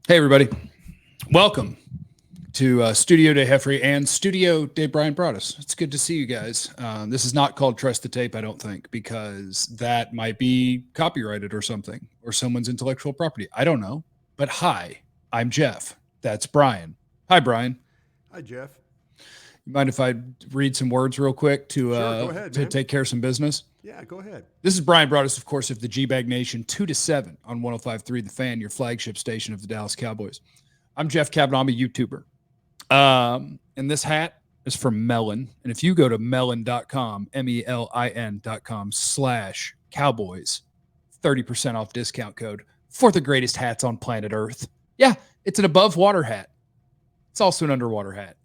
Hey, everybody. Welcome to Studio Day Heffrey and Studio Day Bryan Broaddus. It's good to see you guys. This is not called Trust the Tape, I don't think, because that might be copyrighted or something, or someone's intellectual property. I don't know. But hi, I'm Jeff. That's Bryan. Hi, Bryan. Hi, Jeff. You mind if I read some words real quick Sure, go ahead, to man. take care of some business? Yeah, go ahead. This is Bryan Broaddus, of course, of the G Bag Nation, 2 to 7 on 105.3 The Fan, your flagship station of the Dallas Cowboys. I'm Jeff Cavanaugh, I'm a YouTuber. And this hat is from Melon. And if you go to melon.com, melin.com/Cowboys, 30% off discount code for the greatest hats on planet Earth. Yeah, it's an above water hat. It's also an underwater hat.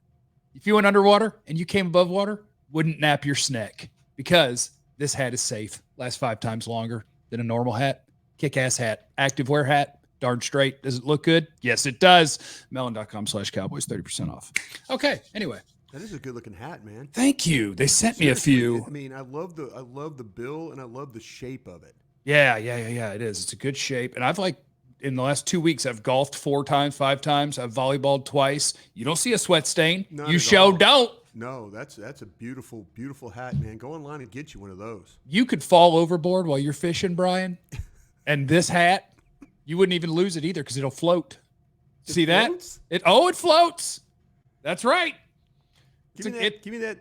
If you went underwater and you came above water, wouldn't nap your snack because this hat is safe. Lasts 5 times longer than a normal hat. Kick-ass hat. Activewear hat. Darn straight. Does it look good? Yes, it does. Melon.com/Cowboys, 30% off. Okay, anyway. That is a good-looking hat, man. Thank you. They sent me a Seriously, few. I mean, I love the bill and I love the shape of it. Yeah. It is. It's a good shape. And I've in the last 2 weeks, I've golfed 4 times, 5 times. I've volleyballed twice. You don't see a sweat stain. Not You at show all. don't. No, that's a beautiful, beautiful hat, man. Go online and get you one of those. You could fall overboard while you're fishing, Bryan. And this hat, you wouldn't even lose it either because it'll float. It See floats? that? It floats. That's right. Give me that.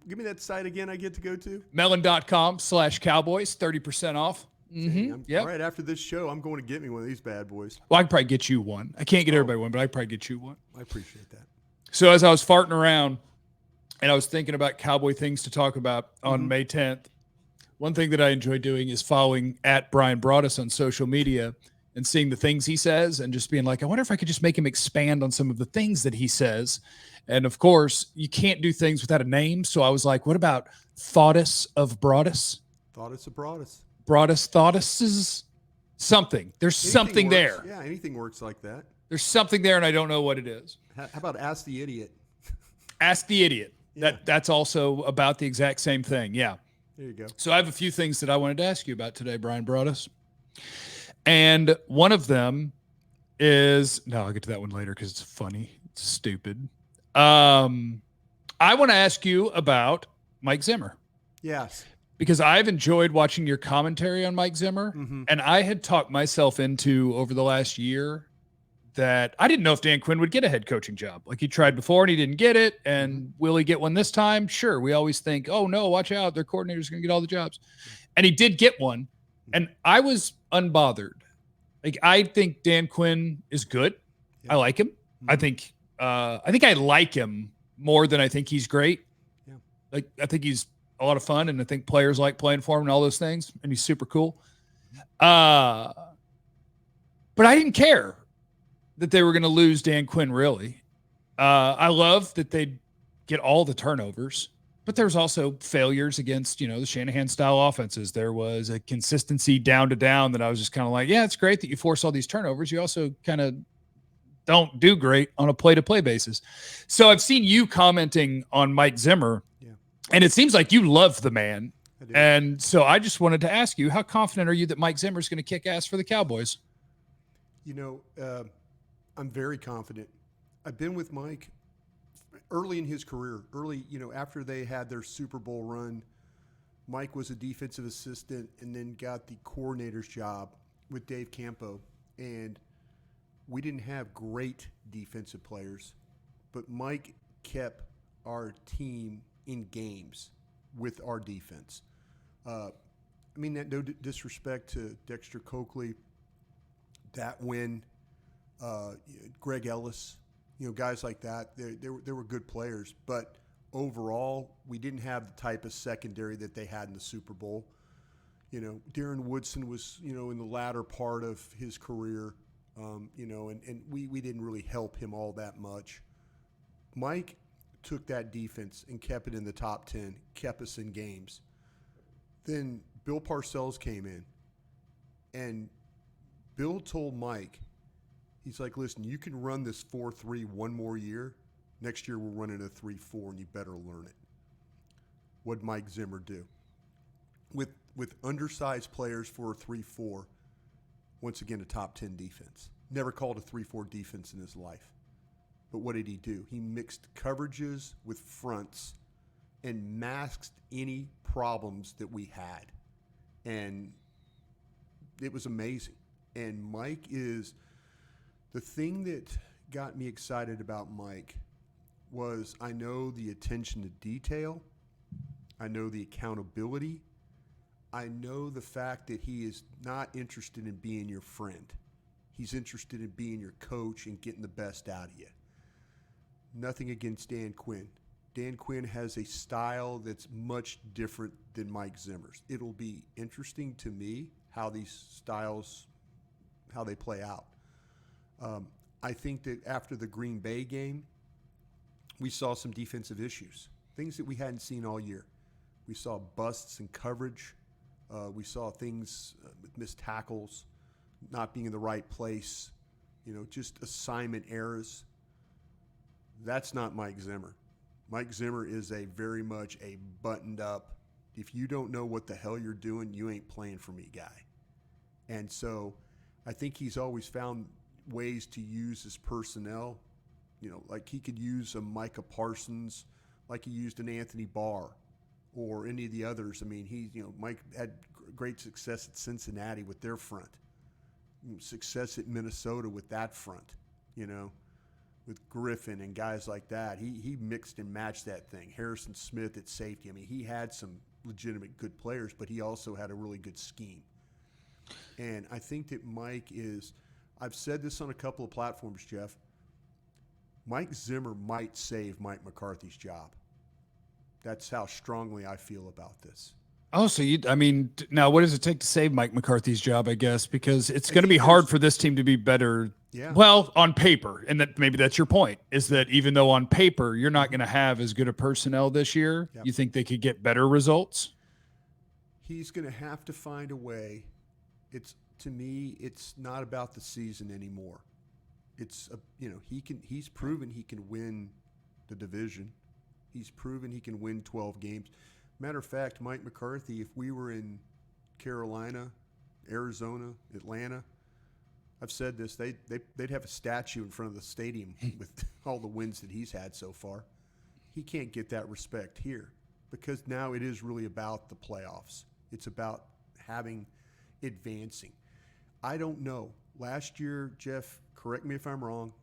Give me that site again. I get to go to. Melon.com/Cowboys, 30% off. Yep. Right after this show, I'm going to get me one of these bad boys. Well, I can probably get you one. I can't get everybody one, but I can probably get you one. I appreciate that. So as I was farting around and I was thinking about Cowboy things to talk about on May 10th, one thing that I enjoy doing is following at Bryan Broaddus on social media and seeing the things he says and just being like, I wonder if I could just make him expand on some of the things that he says. And of course, you can't do things without a name. So I was like, what about Thoughtus of Broaddus? Thoughtus Broaddus. Broaddus Thoughtuses? Something. There's something works. there. Yeah, anything works like that. There's something there, and I don't know what it is. How about Ask the Idiot? Ask the Idiot. Yeah. That's also about the exact same thing. Yeah. There you go. So I have a few things that I wanted to ask you about today, Bryan Broaddus. And one of them is, no, I'll get to that one later because it's funny. It's stupid. I want to ask you about Mike Zimmer Yes. because I've enjoyed watching your commentary on Mike Zimmer. And I had talked myself into over the last year that I didn't know if Dan Quinn would get a head coaching job. Like he tried before and he didn't get it. And will he get one this time? Sure. We always think, oh no, watch out. Their coordinator's going to get all the jobs. And he did get one. And I was unbothered. Like I think Dan Quinn is good. Yeah. I like him. I think I like him more than I think he's great. Yeah. Like I think he's a lot of fun and I think players like playing for him and all those things. And he's super cool. But I didn't care that they were going to lose Dan Quinn, really. I love that they get all the turnovers, but there's also failures against, the Shanahan-style offenses. There was a consistency down to down that I was just kind of like, yeah, it's great that you force all these turnovers. You also kind of don't do great on a play-to-play basis. So I've seen you commenting on Mike Zimmer, and it seems like you love the man. And so I just wanted to ask you, how confident are you that Mike Zimmer is going to kick ass for the Cowboys? I'm very confident. I've been with Mike early in his career. After they had their Super Bowl run, Mike was a defensive assistant and then got the coordinator's job with Dave Campo. And we didn't have great defensive players, but Mike kept our team in games with our defense. No disrespect to Dexter Coakley, that win, Greg Ellis, guys like that. They were good players, but overall, we didn't have the type of secondary that they had in the Super Bowl. Darren Woodson was, in the latter part of his career, and we didn't really help him all that much. Mike took that defense and kept it in the top 10, kept us in games. Then Bill Parcells came in, and Bill told Mike, he's like, listen, you can run this 4-3 one more year. Next year we're running a 3-4, and you better learn it. What'd Mike Zimmer do? With undersized players for a 3-4, once again, a top 10 defense. Never called a 3-4 defense in his life. But what did he do? He mixed coverages with fronts and masked any problems that we had. And it was amazing. And Mike is the thing that got me excited about Mike was I know the attention to detail. I know the accountability. I know the fact that he is not interested in being your friend. He's interested in being your coach and getting the best out of you. Nothing against Dan Quinn. Dan Quinn has a style that's much different than Mike Zimmer's. It'll be interesting to me how these styles, how they play out. I think that after the Green Bay game, we saw some defensive issues, things that we hadn't seen all year. We saw busts in coverage. We saw things with missed tackles, not being in the right place, just assignment errors. That's not Mike Zimmer. Mike Zimmer is very much a buttoned up, if you don't know what the hell you're doing, you ain't playing for me guy. And so I think he's always found ways to use his personnel, like he could use a Micah Parsons, like he used an Anthony Barr or any of the others. I mean, Mike had great success at Cincinnati with their front, success at Minnesota with that front, with Griffin and guys like that. He mixed and matched that thing. Harrison Smith at safety. I mean, he had some legitimate good players, but he also had a really good scheme. And I think that Mike is, I've said this on a couple of platforms, Jeff, Mike Zimmer might save Mike McCarthy's job. That's how strongly I feel about this. Oh, so now what does it take to save Mike McCarthy's job, I guess, because it's going to be hard for this team to be better. Yeah. Well, on paper, and that maybe that's your point, is that even though on paper you're not going to have as good a personnel this year, Yep. You think they could get better results? He's going to have to find a way. To me, it's not about the season anymore. It's he's proven he can win the division. He's proven he can win 12 games. Matter of fact, Mike McCarthy, if we were in Carolina, Arizona, Atlanta, I've said this, they'd have a statue in front of the stadium with all the wins that he's had so far. He can't get that respect here because now it is really about the playoffs. It's about advancing. I don't know. Last year, Jeff, correct me if I'm wrong,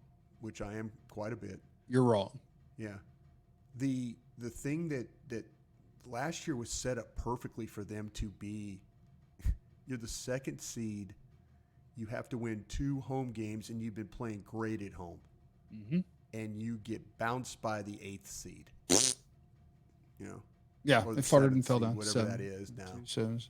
which I am quite a bit. You're wrong. Yeah. The thing that last year was set up perfectly for them to be, you're the second seed, you have to win 2 home games, and you've been playing great at home. Mm-hmm. And you get bounced by the 8th seed. Yeah, or it the farted 7th and fell seed, down. whatever that is now. 7,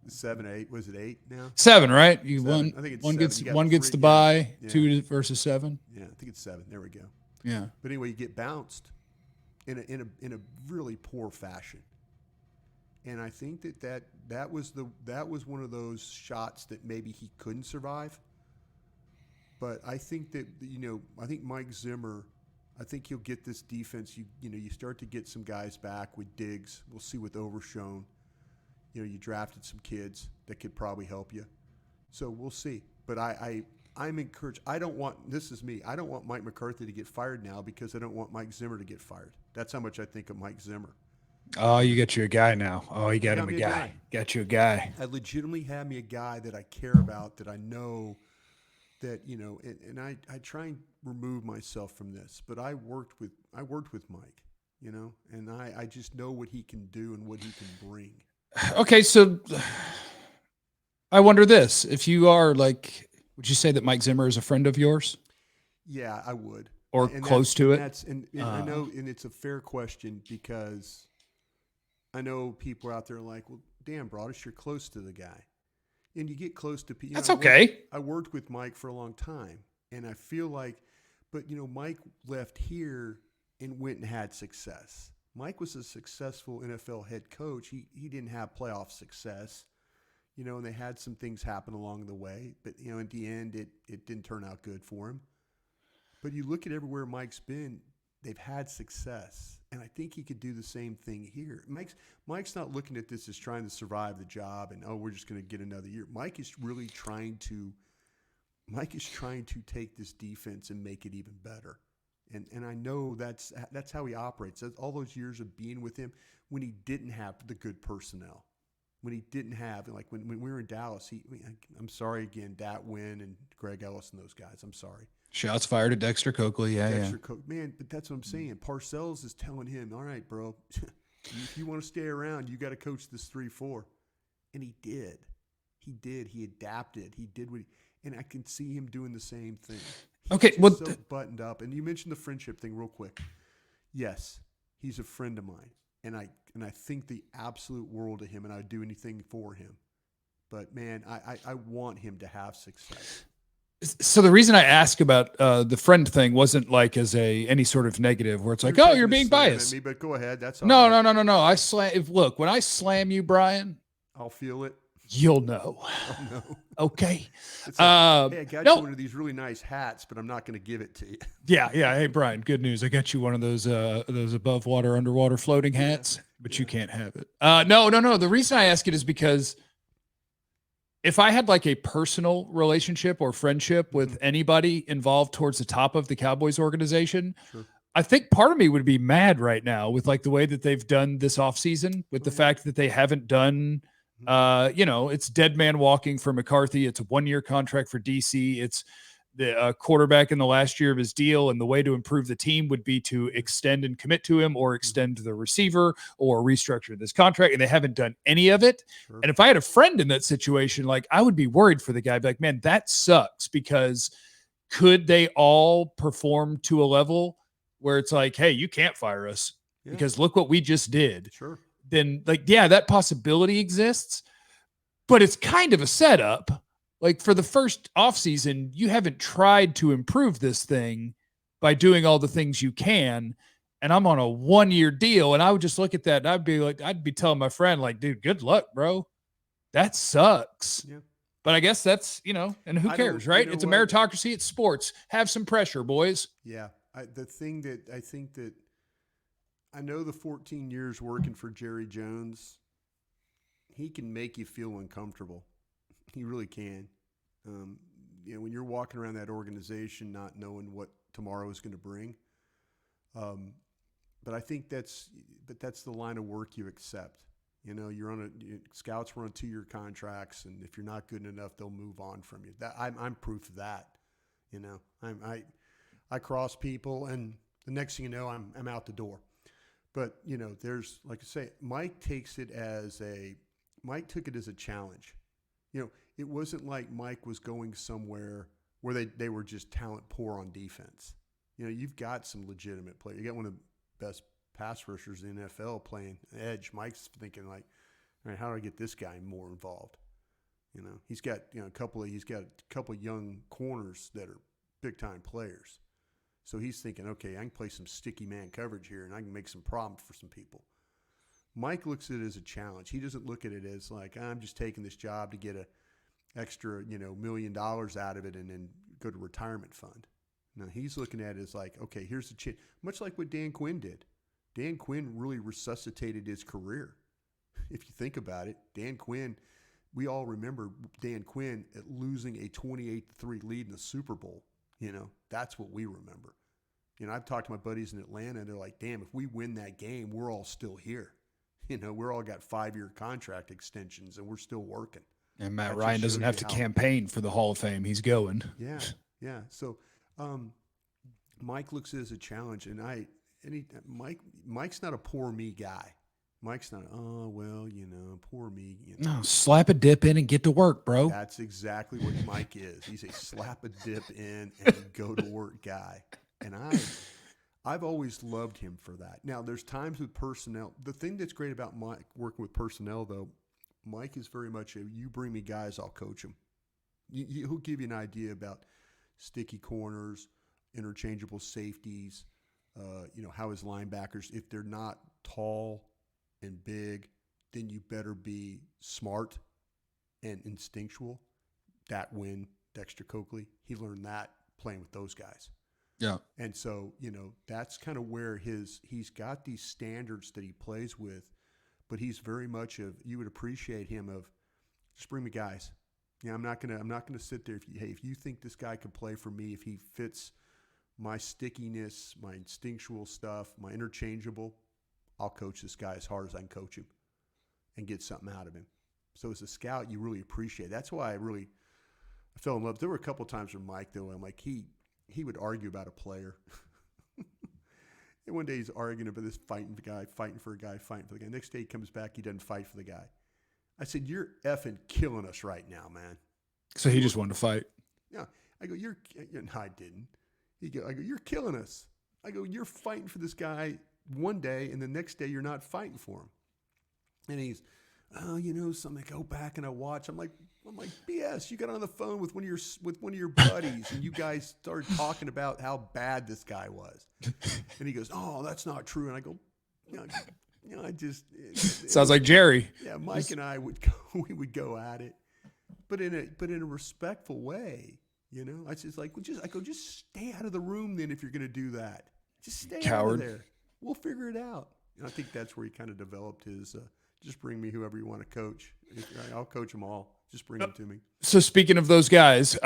7, 8. Was it 8 now? 7, right? You 7. won. I think it's one 7. gets You got one gets 3, to buy. yeah. 2 versus 7. Yeah, I think it's 7. There we go. Yeah. But anyway, you get bounced in a really poor fashion. And I think that was one of those shots that maybe he couldn't survive. But I think that I think Mike Zimmer, I think he'll get this defense. You start to get some guys back with Diggs. We'll see with Overshone. You drafted some kids that could probably help you. So we'll see. But I'm encouraged. This is me. I don't want Mike McCarthy to get fired now because I don't want Mike Zimmer to get fired. That's how much I think of Mike Zimmer. Oh, you got you a guy now. Oh, you got him me a a guy. guy. Got you a guy. I legitimately have me a guy that I care about, that I know that, and I try and remove myself from this, but I worked with Mike, and I just know what he can do and what he can bring. Okay, so I wonder this. If you are would you say that Mike Zimmer is a friend of yours? Yeah, I would. Or close to it? I know, and it's a fair question because I know people out there like, well, damn, Broaddus, you're close to the guy. And you get close to people. That's okay. I worked with Mike for a long time, and I feel like, but, Mike left here and went and had success. Mike was a successful NFL head coach. He didn't have playoff success, and they had some things happen along the way. But, at the end, it didn't turn out good for him. But you look at everywhere Mike's been, they've had success. And I think he could do the same thing here. Mike's not looking at this as trying to survive the job and, we're just going to get another year. Mike is really trying to Mike is trying to take this defense and make it even better. And I know that's how he operates. All those years of being with him when he didn't have the good personnel, when he didn't have, like when we were in Dallas, I'm sorry again, Dat Wynn and Greg Ellis and those guys. I'm sorry. Shots fired at Dexter Coakley. Yeah. Man, but that's what I'm saying. Parcells is telling him, all right, bro, if you want to stay around, you got to coach this 3-4. And he did. He adapted. He did and I can see him doing the same thing. He's so buttoned up. And you mentioned the friendship thing real quick. Yes, he's a friend of mine. And I think the absolute world of him, and I would do anything for him. But, man, I want him to have success. So the reason I ask about the friend thing wasn't like as any sort of negative where it's like, oh, you're being biased. Me, but go ahead. That's all no, right. no. Look, when I slam you, Bryan, I'll feel it. You'll know. Oh, no. Okay. Hey, I got you one of these really nice hats, but I'm not going to give it to you. Yeah. Hey, Bryan, good news. I got you one of those above water, underwater floating hats, but you can't have it. No. The reason I ask it is because if I had like a personal relationship or friendship with anybody involved towards the top of the Cowboys organization, sure, I think part of me would be mad right now with like the way that they've done this offseason, with the fact that they haven't done, it's dead man walking for McCarthy. It's a 1-year contract for DC. It's the quarterback in the last year of his deal. And the way to improve the team would be to extend and commit to him or extend the receiver or restructure this contract. And they haven't done any of it. Sure. And if I had a friend in that situation, like I would be worried for the guy. I'd be like, man, that sucks, because could they all perform to a level where it's like, hey, you can't fire us because look what we just did. Sure. Then that possibility exists, but it's kind of a setup. Like for the first offseason, you haven't tried to improve this thing by doing all the things you can. And I'm on a 1-year deal. And I would just look at that and I'd be telling my friend, like, dude, good luck, bro. That sucks. Yeah. But I guess that's, and who cares, right? It's a meritocracy. It's sports. Have some pressure, boys. Yeah. The thing that I think that I know, the 14 years working for Jerry Jones, he can make you feel uncomfortable. He really can. When you're walking around that organization not knowing what tomorrow is going to bring. But I think that's the line of work you accept. Scouts were on 2-year contracts, and if you're not good enough, they'll move on from you. I'm proof of that. I cross people, and the next thing you know, I'm out the door. But there's, like I say, Mike took it as a challenge. It wasn't like Mike was going somewhere where they were just talent poor on defense. You've got some legitimate players. You got one of the best pass rushers in the NFL playing edge. Mike's thinking like, all right, how do I get this guy more involved? He's got a couple of young corners that are big time players. So he's thinking, okay, I can play some sticky man coverage here and I can make some problems for some people. Mike looks at it as a challenge. He doesn't look at it as like, I'm just taking this job to get a extra, $1 million out of it and then go to retirement fund. Now he's looking at it as like, okay, here's the chance. Much like what Dan Quinn did. Dan Quinn really resuscitated his career. If you think about it, Dan Quinn, we all remember Dan Quinn at losing a 28-3 lead in the Super Bowl. That's what we remember. I've talked to my buddies in Atlanta, and they're like, damn, if we win that game, we're all still here. We're all got 5-year contract extensions, and we're still working. And Matt Ryan doesn't have to campaign for the Hall of Fame. He's going. Yeah. So Mike looks at it as a challenge, and Mike's not a poor me guy. Mike's not, poor me. No, slap a dip in and get to work, bro. That's exactly what Mike is. He's a slap a dip in and go to work guy. And I've always loved him for that. Now, there's times with personnel. The thing that's great about Mike working with personnel, though, Mike is very much you bring me guys, I'll coach them. He'll give you an idea about sticky corners, interchangeable safeties, how his linebackers, if they're not tall and big, then you better be smart and instinctual. Dat Wynn, Dexter Coakley, he learned that playing with those guys. Yeah. And so, that's kind of where he's got these standards that he plays with, but he's very much you would appreciate him of just bring me guys. Yeah, I'm not gonna sit there. If you think this guy could play for me, if he fits my stickiness, my instinctual stuff, my interchangeable, I'll coach this guy as hard as I can coach him and get something out of him. So as a scout, you really appreciate it. That's why I fell in love. There were a couple of times with Mike, though, I'm like, he would argue about a player. And one day he's arguing about this fighting for a guy. Next day he comes back, he doesn't fight for the guy. I said, you're effing killing us right now, man. So he just wanted to fight. Yeah. I go, no, I didn't. I go, you're killing us. I go, you're fighting for this guy one day, and the next day you're not fighting for him. And he's, something. I go back and I watch. I'm like, BS. You got on the phone with one of your buddies, and you guys started talking about how bad this guy was. And he goes, "Oh, that's not true." And I go, I just sounds like Jerry. Yeah, Mike and I would go at it, but in a respectful way. I just just stay out of the room then if you're going to do that. Just stay out of there. We'll figure it out. And I think that's where he kind of developed his. Just bring me whoever you want to coach. I'll coach them all. Just bring them to me. So speaking of those guys,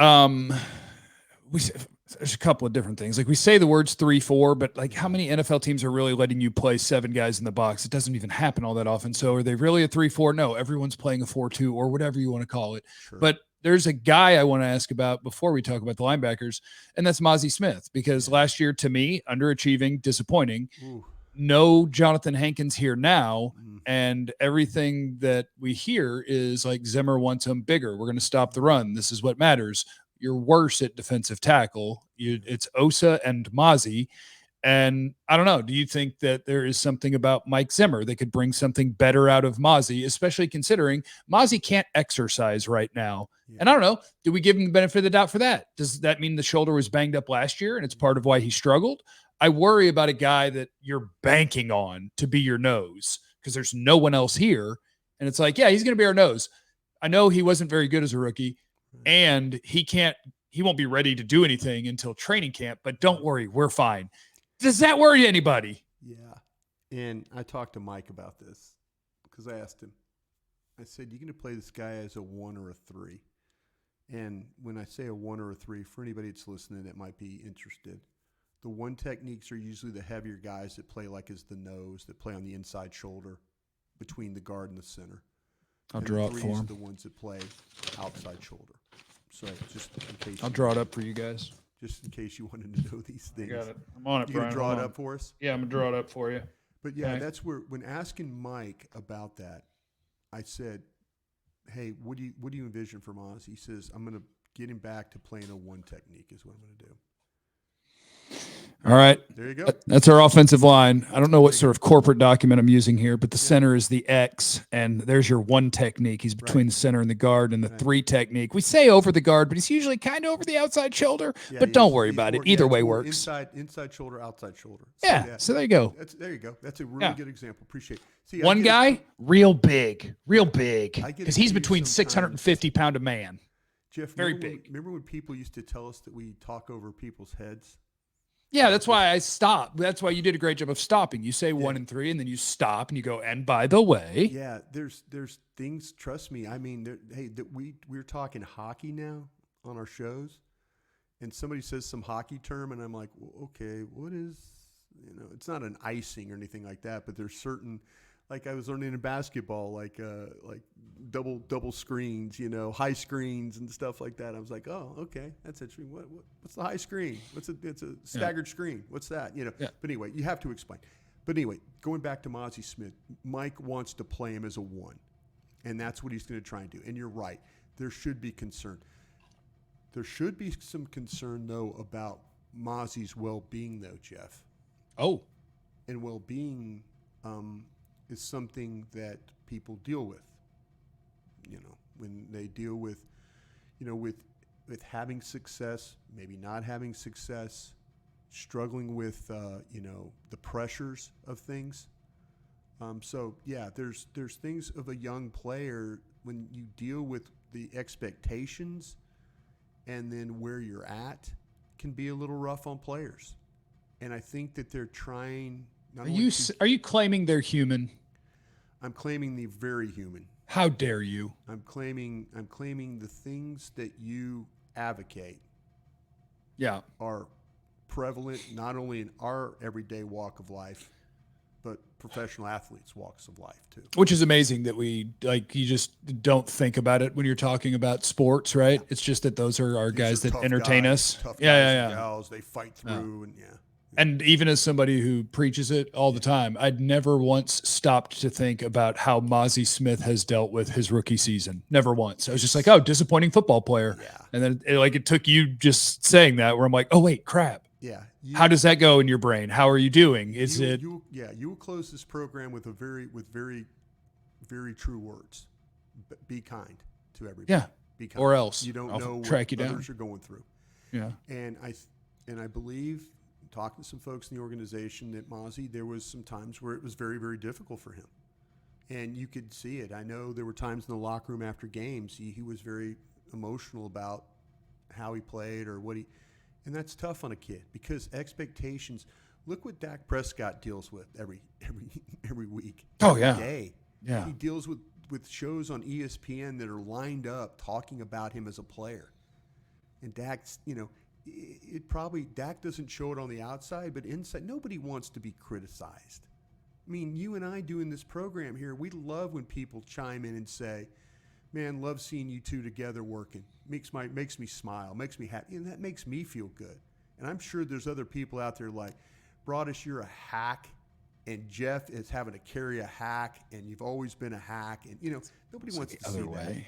there's a couple of different things. Like we say the words 3-4, but like how many NFL teams are really letting you play 7 guys in the box? It doesn't even happen all that often. So are they really a 3-4? No, everyone's playing a 4-2 or whatever you want to call it. Sure. But there's a guy I want to ask about before we talk about the linebackers, and that's Mazi Smith, because last year to me, underachieving, disappointing. Ooh. No Jonathan Hankins here now, and everything that we hear is like Zimmer wants him bigger. We're going to stop the run. This is what matters. You're worse at defensive tackle. It's Osa and Mazi. And I don't know, do you think that there is something about Mike Zimmer that could bring something better out of Mazi, especially considering Mazi can't exercise right now? Yeah. And I don't know, do we give him the benefit of the doubt for that? Does that mean the shoulder was banged up last year and it's part of why he struggled? I worry about a guy that you're banking on to be your nose because there's no one else here. And it's like, yeah, he's going to be our nose. I know he wasn't very good as a rookie, and he won't be ready to do anything until training camp, but don't worry, we're fine. Does that worry anybody? Yeah. And I talked to Mike about this because I asked him, I said, you going to play this guy as a 1 or a 3? And when I say a 1 or a 3, for anybody that's listening that might be interested, the 1 techniques are usually the heavier guys that play like as the nose, that play on the inside shoulder between the guard and the center. I'll draw it for him. The ones that play outside shoulder. So just in case. I'll draw it up for you guys. Just in case you wanted to know these things. I got it. I'm on it, You Brian. going to draw it up for us? Yeah, I'm going to draw it up for you. But yeah, that's where, when asking Mike about that, I said, hey, what do you envision for Oz? He says, I'm going to get him back to playing a 1 technique is what I'm going to do. All right. There you go. That's our offensive line. I don't know what sort of corporate document I'm using here, but the center is the X, and there's your 1 technique. He's between the center and the guard, and the 3 technique. We say over the guard, but he's usually kind of over the outside shoulder. But don't worry about it. Either way works. Inside shoulder, outside shoulder. So, so there you go. There you go. That's a really good example. Appreciate it. See, one guy, real big, because he's between 650-pound a man. Jeff, very big. Remember when people used to tell us that we talk over people's heads? Yeah, that's why I stopped. That's why you did a great job of stopping. You say 1 and 3, and then you stop, and you go, and by the way. Yeah, there's things, trust me. I mean, we're talking hockey now on our shows, and somebody says some hockey term, and I'm like, well, okay, what is, it's not an icing or anything like that, but there's certain, like I was learning in basketball, like double screens, high screens and stuff like that. I was like, oh, okay, that's interesting. What's the high screen? It's a staggered screen. What's that? But anyway, you have to explain. But anyway, going back to Mazi Smith, Mike wants to play him as a 1, and that's what he's going to try and do. And you're right. There should be concern. There should be some concern, though, about Mazi's well-being, though, Jeff. Oh. And well-being is something that people deal with. When they deal with, with having success, maybe not having success, struggling with, the pressures of things. So yeah, there's things of a young player when you deal with the expectations and then where you're at can be a little rough on players. And I think that they're trying. Are you claiming they're human? I'm claiming they're very human. How dare you? I'm claiming the things that you advocate Yeah. are prevalent not only in our everyday walk of life, but professional athletes' walks of life too. Which is amazing that you just don't think about it when you're talking about sports, right? Yeah. It's just that those are our These guys are that tough entertain guys, us. Tough Yeah, guys yeah, and yeah. gals, they fight through and And even as somebody who preaches it all the time, I'd never once stopped to think about how Mazi Smith has dealt with his rookie season. Never once. I was just like, oh, disappointing football player. Yeah. And then it took you just saying that where I'm like, oh, wait, crap. Yeah. How does that go in your brain? How are you doing? You will close this program with very, very true words. Be kind to everybody. Yeah. Be kind. Or else You don't I'll know track what you others down. are going through. Yeah. And I believe, talking to some folks in the organization, that Mazi, there was some times where it was very, very difficult for him. And you could see it. I know there were times in the locker room after games, he was very emotional about how he played or what and that's tough on a kid because expectations. Look what Dak Prescott deals with every week. Oh, every yeah. day. Yeah. He deals with shows on ESPN that are lined up talking about him as a player. And Dak's, Dak doesn't show it on the outside, but inside, nobody wants to be criticized. I mean, you and I doing this program here, we love when people chime in and say, man, love seeing you two together working. Makes me smile, makes me happy, and that makes me feel good. And I'm sure there's other people out there like, Broaddus, you're a hack, and Jeff is having to carry a hack, and you've always been a hack, and nobody wants to see that.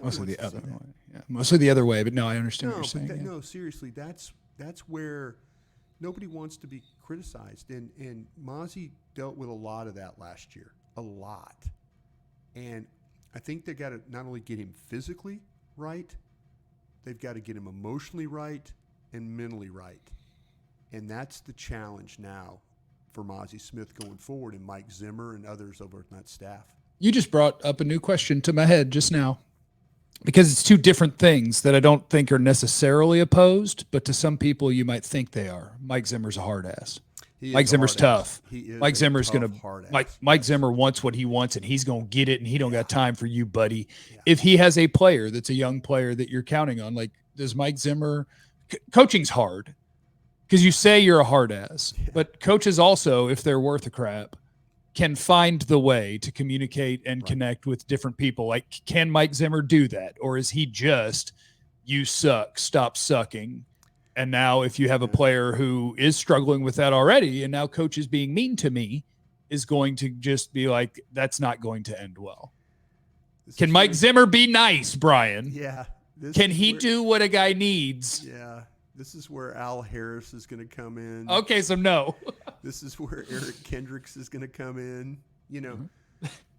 Mostly the other way. Yeah, mostly the other way. But no, I understand what you're saying. No, seriously, that's where nobody wants to be criticized, and Mazi dealt with a lot of that last year, a lot, and I think they got to not only get him physically right, they've got to get him emotionally right and mentally right, and that's the challenge now for Mazi Smith going forward, and Mike Zimmer and others over at that staff. You just brought up a new question to my head just now. Because it's two different things that I don't think are necessarily opposed, but to some people you might think they are. Mike Zimmer's a hard ass. Mike Zimmer's tough. Mike Zimmer's Mike Zimmer wants what he wants and he's going to get it and he don't got time for you, buddy. Yeah. If he has a player that's a young player that you're counting on, like does Mike Zimmer coaching's hard because you say you're a hard ass, but coaches also, if they're worth a crap, can find the way to communicate and connect with different people. Like, can Mike Zimmer do that? Or is he just, you suck, stop sucking? And now if you have a player who is struggling with that already, and now coach is being mean to me, is going to just be like, that's not going to end well. Can Mike Zimmer be nice, Bryan? Yeah. Can he do what a guy needs? Yeah. This is where Al Harris is going to come in. Okay, so no. This is where Eric Kendricks is going to come in.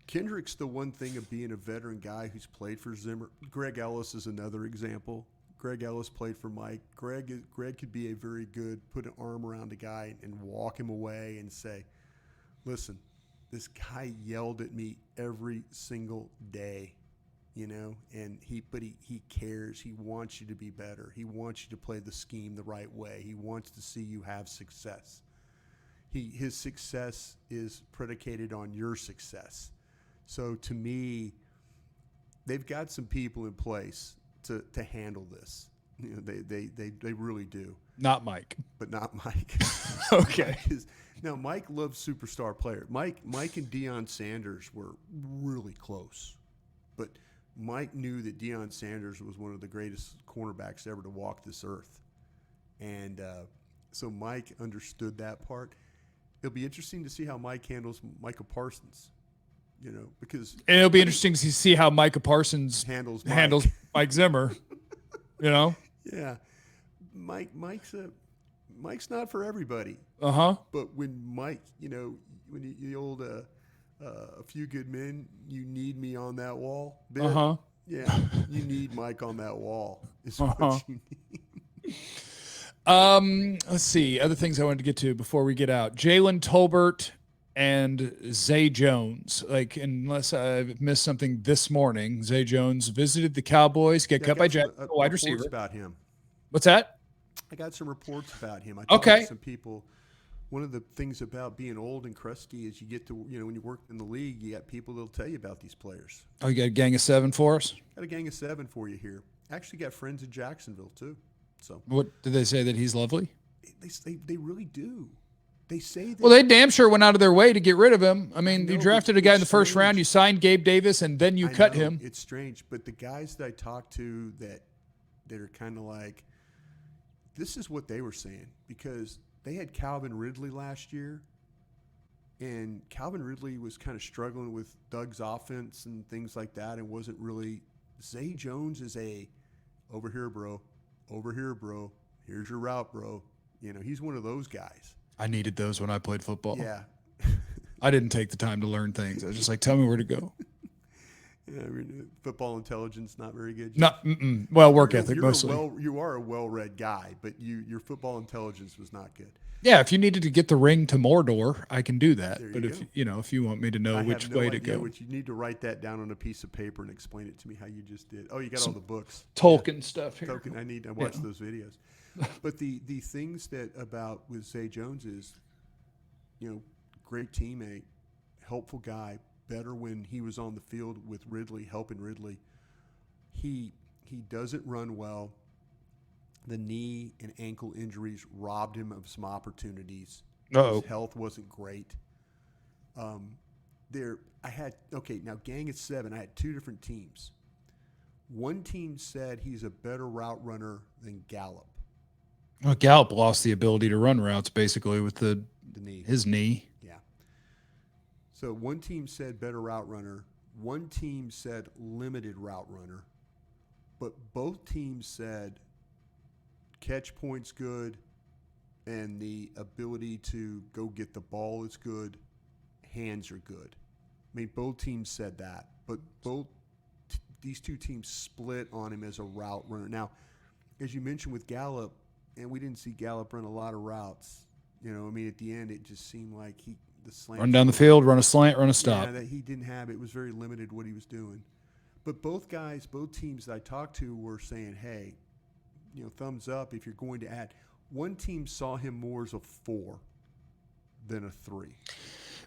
Kendricks, the one thing of being a veteran guy who's played for Zimmer. Greg Ellis is another example. Greg Ellis played for Mike. Greg could be a very good, put an arm around a guy and walk him away and say, listen, this guy yelled at me every single day. And he cares. He wants you to be better. He wants you to play the scheme the right way. He wants to see you have success. His success is predicated on your success. So to me, they've got some people in place to handle this. They really do. Not Mike. But not Mike. Okay. Mike loves superstar players. Mike and Deion Sanders were really close. But Mike knew that Deion Sanders was one of the greatest cornerbacks ever to walk this earth. And so Mike understood that part. It'll be interesting to see how Mike handles Micah Parsons, because and it'll be interesting to see how Micah Parsons handles Mike Zimmer, Yeah. Mike's not for everybody. But when Mike, when the old a few good men, you need me on that wall. Yeah, you need Mike on that wall. Is what you need. Let's see. Other things I wanted to get to before we get out. Jalen Tolbert and Zay Jones. Unless I've missed something this morning, Zay Jones visited the Cowboys, cut by Jack, wide receiver. About him. What's that? I got some reports about him. I talked to some people one of the things about being old and crusty is you get to, when you work in the league, you got people that'll tell you about these players. Oh, you got a gang of 7 for us? Got a gang of 7 for you here. Actually got friends in Jacksonville too. So What did they say, that he's lovely? They really do. They say that. Well, they damn sure went out of their way to get rid of him. I mean, know, you drafted a guy in the first strange. round, you signed Gabe Davis, and then you cut him. It's strange, but the guys that I talked to that are kind of like, this is what they were saying, because they had Calvin Ridley last year, and Calvin Ridley was kind of struggling with Doug's offense and things like that, and wasn't really. Zay Jones is over here, bro. Here's your route, bro. He's one of those guys. I needed those when I played football. Yeah. I didn't take the time to learn things. I was just like, tell me where to go. Yeah, football intelligence not very good. Well, work ethic mostly. You are a well-read guy, but your football intelligence was not good. Yeah, if you needed to get the ring to Mordor, I can do that. There But you if you want me to know which way to go, you need to write that down on a piece of paper and explain it to me how you just did. Oh, you got all the books, Tolkien stuff here. Tolkien. I watch those videos. But the things that about with Zay Jones is, great teammate, helpful guy, better when he was on the field with Ridley, helping Ridley. He doesn't run well. The knee and ankle injuries robbed him of some opportunities. His health wasn't great. Now gang at 7, I had 2 different teams. One team said he's a better route runner than Gallup. Well, Gallup lost the ability to run routes basically with his knee. Yeah. So one team said better route runner. One team said limited route runner. But both teams said catch point's good and the ability to go get the ball is good. Hands are good. I mean, both teams said that. But these 2 teams split on him as a route runner. Now, as you mentioned with Gallup, and we didn't see Gallup run a lot of routes. At the end, it just seemed like the slant. Run down the field, run a slant, run a stop. Yeah, that he didn't have. It was very limited what he was doing. But both teams that I talked to were saying, hey, thumbs up if you're going to add. One team saw him more as a 4 than a 3.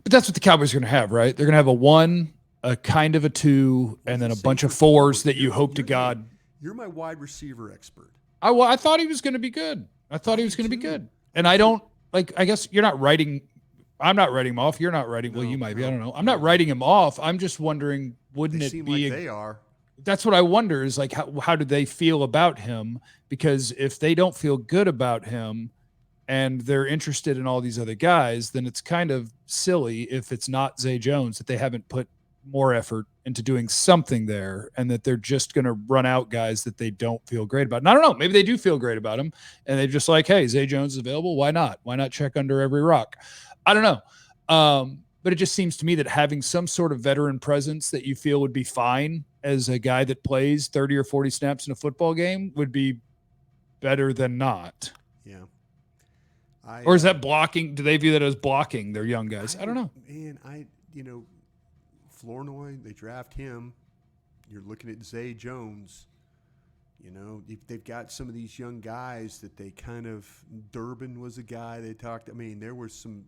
But that's what the Cowboys are going to have, right? They're going to have a 1, a kind of a 2, and then a bunch of 4s that you hope to God. You're my wide receiver expert. I thought he was going to be good. And I don't, I guess you're not writing – I'm not writing him off. You're not writing – well, you might be. I don't know. I'm not writing him off. I'm just wondering, wouldn't it be – they are. That's what I wonder is, how do they feel about him? Because if they don't feel good about him and they're interested in all these other guys, then it's kind of silly if it's not Zay Jones that they haven't put more effort into doing something there, and that they're just going to run out guys that they don't feel great about. And I don't know, maybe they do feel great about him and they're just like, hey, Zay Jones is available. Why not? Why not check under every rock? I don't know. But it just seems to me that having some sort of veteran presence that you feel would be fine as a guy that plays 30 or 40 snaps in a football game would be better than not. Yeah. Or is that blocking? Do they view that as blocking their young guys? I don't know. Man, Flournoy, they draft him. You're looking at Zay Jones. They've got some of these young guys that they kind of. Durbin was a guy they talked. I mean, there was some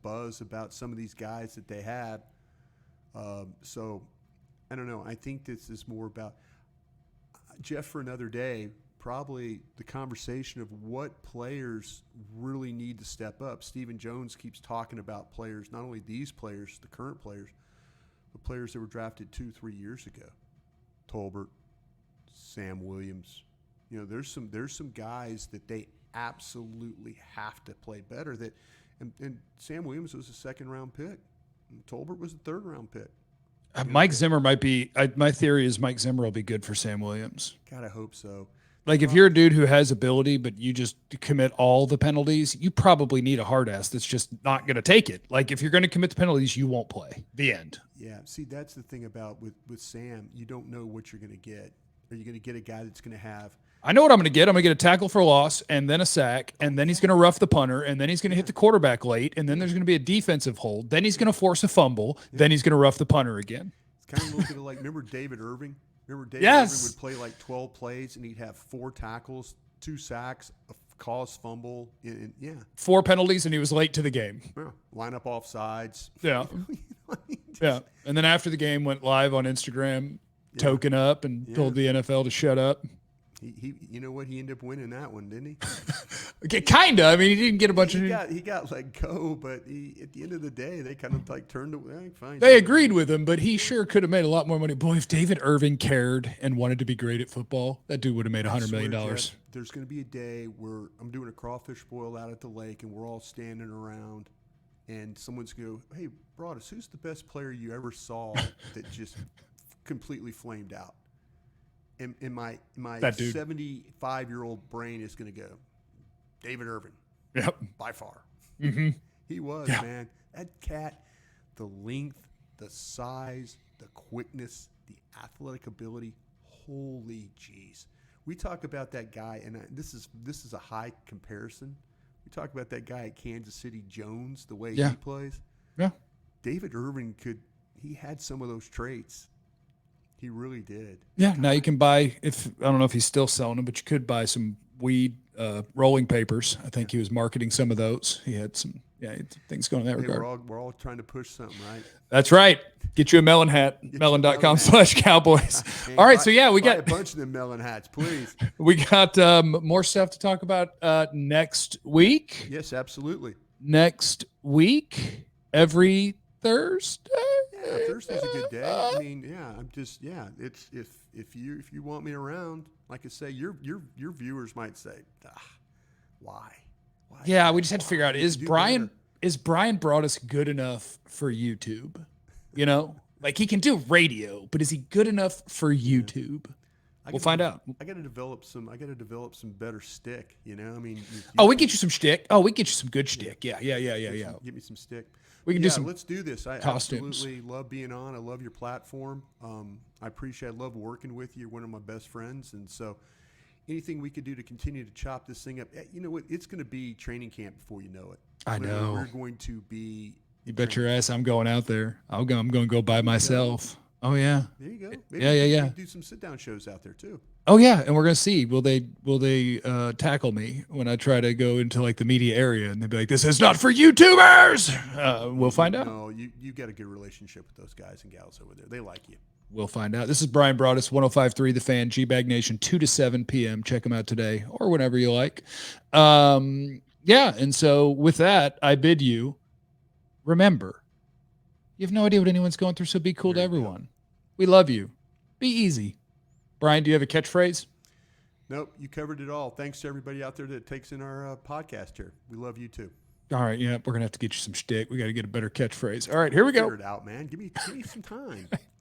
buzz about some of these guys that they had. So, I don't know. I think this is more about Jeff for another day. Probably the conversation of what players really need to step up. Stephen Jones keeps talking about players, not only these players, the current players, but players that were drafted 2-3 years ago. Tolbert, Sam Williams. There's some guys that they absolutely have to play better. And Sam Williams was a 2nd-round pick. And Tolbert was a 3rd-round pick. Mike Zimmer might be. My theory is Mike Zimmer will be good for Sam Williams. God, I hope so. If you're a dude who has ability, but you just commit all the penalties, you probably need a hard ass that's just not going to take it. If you're going to commit the penalties, you won't play. The end. Yeah. See, that's the thing about with Sam. You don't know what you're going to get. Are you going to get a guy that's going to have? I know what I'm going to get. I'm going to get a tackle for a loss and then a sack, and then he's going to rough the punter, and then he's going to hit the quarterback late, and then there's going to be a defensive hold. Then he's going to force a fumble. Yeah. Then he's going to rough the punter again. It's kind of looking remember David Irving? Remember David Yes. Irving would play 12 plays, and he'd have 4 tackles, 2 sacks, a cause fumble. And yeah. 4 penalties, and he was late to the game. Yeah. Line up off sides. Yeah. Yeah. And then after the game, went live on Instagram, token up, and told the NFL to shut up. He you know what? He ended up winning that one, didn't he? Okay, kind of. I mean, he didn't get a bunch of. He got let go, but at the end of the day, they kind of like turned away. Fine. They agreed with him, but he sure could have made a lot more money. Boy, if David Irving cared and wanted to be great at football, that dude would have made $100 million. Jeff, there's going to be a day where I'm doing a crawfish boil out at the lake, and we're all standing around, and someone's going to go, "Hey, Broaddus, who's the best player you ever saw that just completely flamed out?" And my 75-year-old brain is going to go, David Irving. Yep. By far. Mm-hmm. He was, man. That cat, the length, the size, the quickness, the athletic ability. Holy jeez. We talk about that guy, and this is a high comparison. We talk about that guy at Kansas City, Jones, the way he plays. Yeah. David Irving he had some of those traits. He really did. Yeah. Now you can buy, I don't know if he's still selling them, but you could buy some weed rolling papers. I think he was marketing some of those. He had some things going in that regard. We're all trying to push something, right? That's right. Get you a melon hat. Melon.com/Cowboys. All right. So we got a bunch of them melon hats, please. We got more stuff to talk about next week. Yes, absolutely. Next week, every Thursday. Yeah, Thursday's a good day. I mean, I'm just it's if you want me around, like I say, your viewers might say, why? Yeah, we just had to figure out, is Bryan Broaddus good enough for YouTube? You know? Like, he can do radio, but is he good enough for YouTube? We'll find out. I got to develop some better stick, you know? I mean, we get you some shtick. We get you some good shtick. Yeah. Give me some stick. We can do some. Let's do this. I costumes. absolutely love being on. I love your platform. I love working with you. You're one of my best friends, and so anything we could do to continue to chop this thing up. You know what? It's going to be training camp before you know it. I know. We're going to be. You bet your ass I'm going out there. I'm going to go by myself. Oh yeah. There you go. Maybe we can do some sit down shows out there too. Oh yeah, and we're gonna see. Will they tackle me when I try to go into like the media area, and they'll be like, "This is not for YouTubers." We'll find out. No, you got a good relationship with those guys and gals over there. They like you. We'll find out. This is Bryan Broaddus, 105.3 The Fan, G-Bag Nation, 2 to 7 p.m. Check them out today or whenever you like. And so with that, I bid you remember, you have no idea what anyone's going through, so be cool to everyone. We love you. Be easy. Bryan, do you have a catchphrase? Nope, you covered it all. Thanks to everybody out there that takes in our podcast here. We love you too. All right, we're gonna have to get you some shtick. We got to get a better catchphrase. All right, here we go. Figure it out, man. Give me some time.